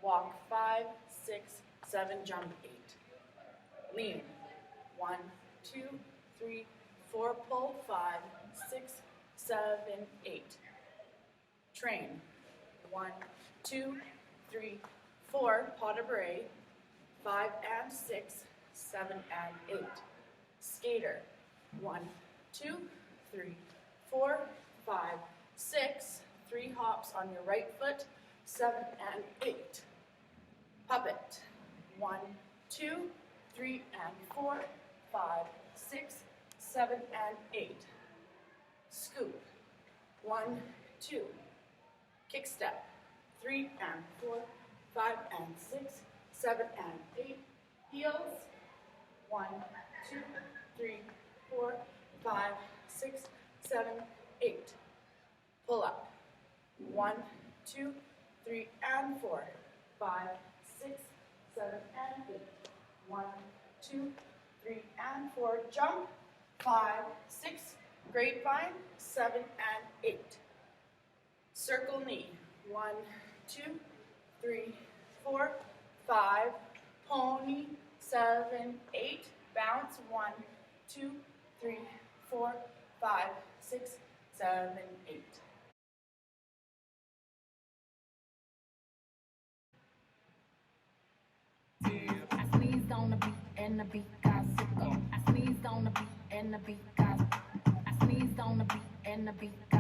Walk 5, 6, 7, jump 8. Lean. 1, 2, 3, 4, pull 5, 6, 7, 8. Train. 1, 2, 3, 4, pas de bourrée, 5 and 6, 7 and 8. Skater. 1, 2, 3, 4, 5, 6, 3 hops on your right foot, 7 and 8. Puppet. 1, 2, 3 and 4, 5, 6, 7 and 8. Scoop. 1, 2. Kick step. 3 and 4, 5 and 6, 7 and 8. Heels. 1, 2, 3, 4, 5, 6, 7, 8. Pull up. 1, 2, 3 and 4, 5, 6, 7 and 8. 1, 2, 3 and 4. Jump. 5, 6. Grapevine. 7 and 8. Circle knee. 1, 2, 3, 4, 5. Pony. 7, 8. Bounce. 1, 2, 3, 4, 5, 6, 7, 8. I sneezed on the beat and the beat got sicko. I sneezed on the beat and the beat got. I sneezed on the beat and the beat got.